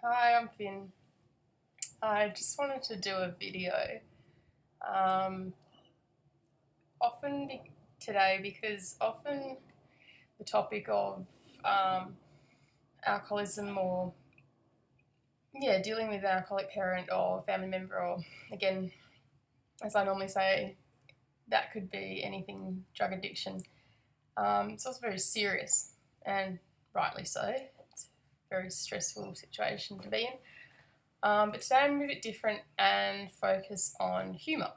Hi, I'm Finn. I just wanted to do a video um, today because often the topic of um, alcoholism or dealing with an alcoholic parent or family member or again, as I normally say, that could be anything drug addiction. It's also very serious and rightly so. It's a very stressful situation to be in. But today I'm a bit different and focus on humour.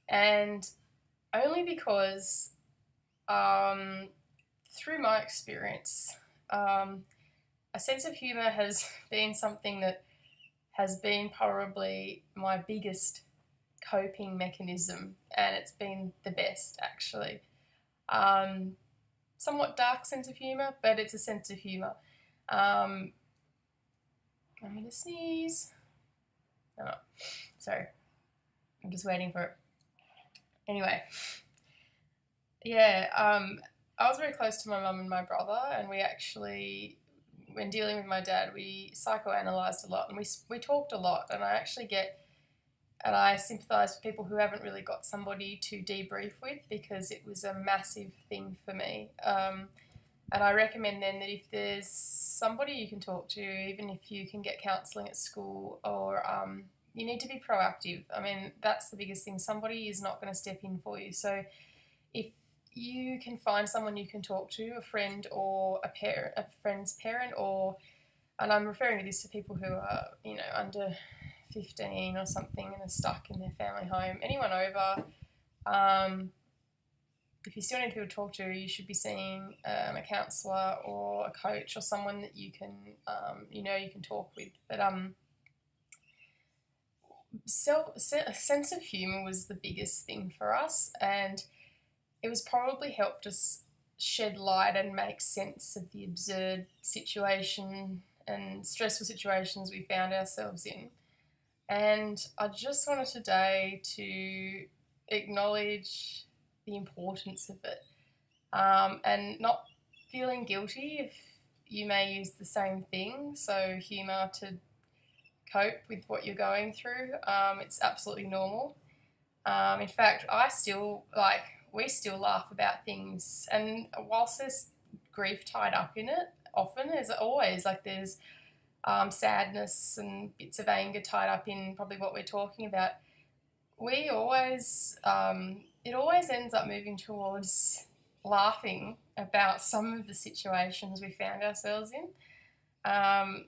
And only because um, through my experience, um, a sense of humour has been something that has been probably my biggest coping mechanism, and it's been the best actually. Um, Somewhat dark sense of humour, but it's a sense of humour. I'm going to sneeze. Oh, sorry, I'm just waiting for it. Anyway, yeah, I was very close to my mum and my brother, and we actually, when dealing with my dad, we psychoanalyzed a lot, and we talked a lot, and I sympathise with people who haven't really got somebody to debrief with because it was a massive thing for me. And I recommend then that if there's somebody you can talk to, even if you can get counselling at school or you need to be proactive. I mean, that's the biggest thing. Somebody is not going to step in for you. So if you can find someone you can talk to, a friend or a friend's parent, or, and I'm referring to this to people who are, under 15 or something and are stuck in their family home. Anyone over, if you still need people to talk to, you should be seeing a counsellor or a coach or someone that you can, you can talk with. But a sense of humour was the biggest thing for us, and it was probably helped us shed light and make sense of the absurd situation and stressful situations we found ourselves in. And I just wanted today to acknowledge the importance of it, and not feeling guilty if you may use the same thing. So, humour to cope with what you're going through. It's absolutely normal. In fact, we still laugh about things, and whilst there's grief tied up in it, often there's sadness and bits of anger tied up in probably what we're talking about. We always It always ends up moving towards laughing about some of the situations we found ourselves in. Um,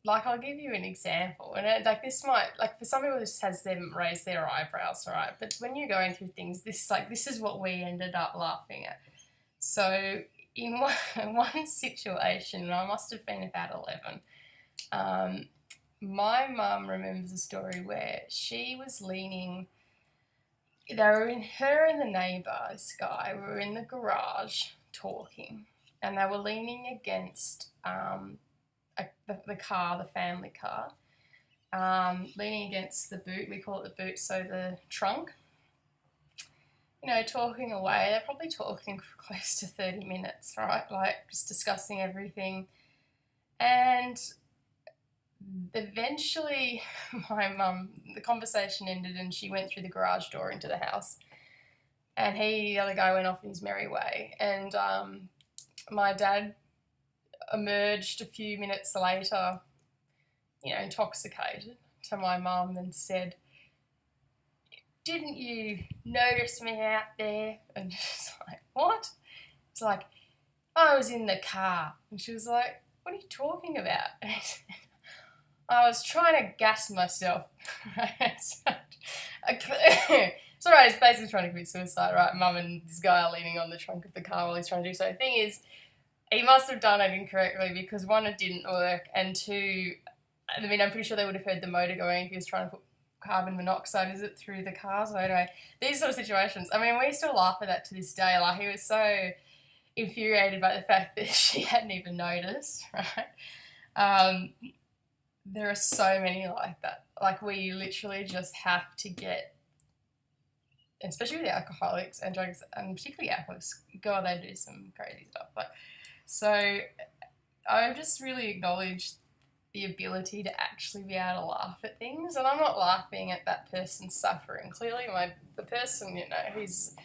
I'll give you an example, and this might, for some people this has them raise their eyebrows, right? But when you're going through things, this is what we ended up laughing at. So in one situation, I must have been about 11. My mum remembers a story where she was leaning. Her and the neighbour, this guy, were in the garage talking, and they were leaning against the car, the family car, leaning against the boot. We call it the boot, so the trunk. Talking away. They're probably talking for close to 30 minutes, right? Just discussing everything. And eventually, the conversation ended and she went through the garage door into the house. And the other guy, went off in his merry way. And my dad emerged a few minutes later, intoxicated, to my mum and said, "Didn't you notice me out there?" And she's like, "What?" It's like, "I was in the car." And she was like, "What are you talking about?" And I said, "I was trying to gas myself." It's alright, he's basically trying to commit suicide, right? Mum and this guy are leaning on the trunk of the car while he's trying to do so. The thing is, he must have done it incorrectly because one, it didn't work, and two, I'm pretty sure they would have heard the motor going if he was trying to put carbon monoxide, through the car. So anyway, these sort of situations, we still laugh at that to this day. He was so infuriated by the fact that she hadn't even noticed, right? There are so many like that. We literally just have to get, especially with alcoholics and drugs, and particularly alcoholics, God, they do some crazy stuff. So I just really acknowledge the ability to actually be able to laugh at things. And I'm not laughing at that person's suffering. Clearly, the person, who's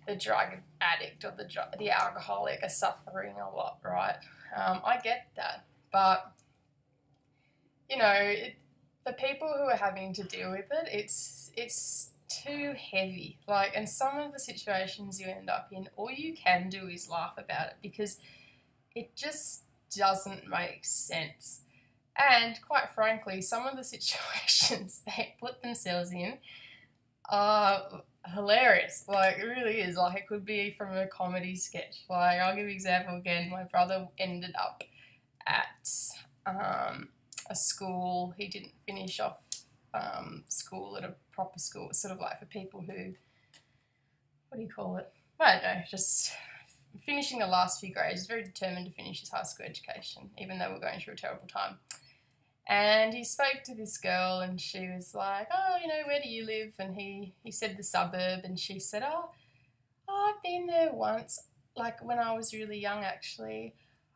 the drug addict or the alcoholic are suffering a lot, right? I get that. But, the people who are having to deal with it, it's too heavy. And some of the situations you end up in, all you can do is laugh about it because it just doesn't make sense. And quite frankly, some of the situations they put themselves in are hilarious. It really is. It could be from a comedy sketch. I'll give you an example again. My brother ended up at a school. He didn't finish off school at a proper school. It's sort of for people who, what do you call it? I don't know, just finishing the last few grades. He's very determined to finish his high school education, even though we're going through a terrible time. And he spoke to this girl and she was like, oh, where do you live? And he said the suburb, and she said, oh, I've been there once, when I was really young actually.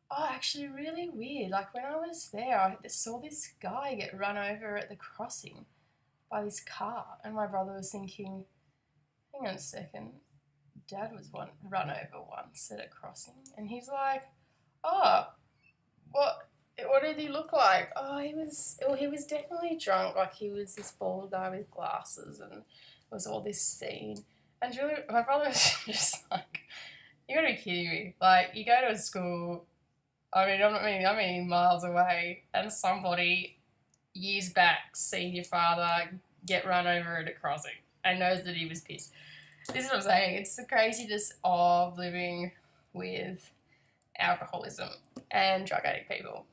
Oh, actually really weird. When I was there, I saw this guy get run over at the crossing by this car. And my brother was thinking, hang on a second, Dad was run over once at a crossing. And he's like, oh, what did he look like? Oh, he was definitely drunk. He was this bald guy with glasses, and it was all this scene. And Julie, my brother was just like, you gotta be kidding me. You go to a school, I'm meaning miles away, and somebody years back seen your father get run over at a crossing and knows that he was pissed. This is what I'm saying. It's the craziness of living with alcoholism and drug addict people.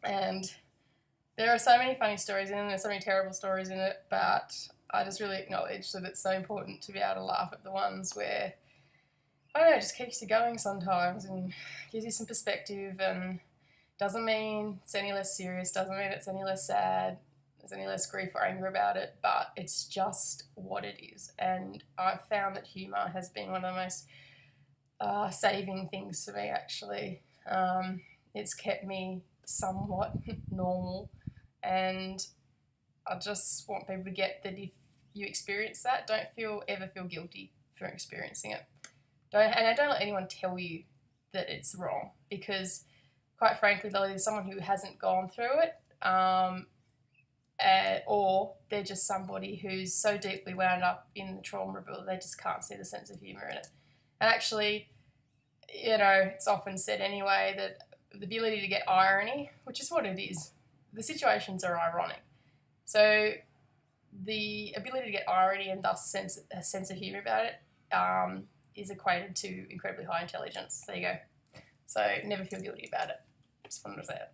And there are so many funny stories in it, there's so many terrible stories in it, but I just really acknowledge that it's so important to be able to laugh at the ones where, I don't know, it just keeps you going sometimes and gives you some perspective, and doesn't mean it's any less serious, doesn't mean it's any less sad, there's any less grief or anger about it, but it's just what it is. And I've found that humour has been one of the most saving things for me, actually. It's kept me somewhat normal, and I just want people to get that if you experience that, don't ever feel guilty for experiencing it. And don't let anyone tell you that it's wrong, because quite frankly, they're either someone who hasn't gone through it, or they're just somebody who's so deeply wound up in the trauma of it they just can't see the sense of humour in it. And actually, it's often said anyway that the ability to get irony, which is what it is, the situations are ironic. So the ability to get irony and thus a sense of humour about it is equated to incredibly high intelligence. There you go. So never feel guilty about it. Just wanted to say it.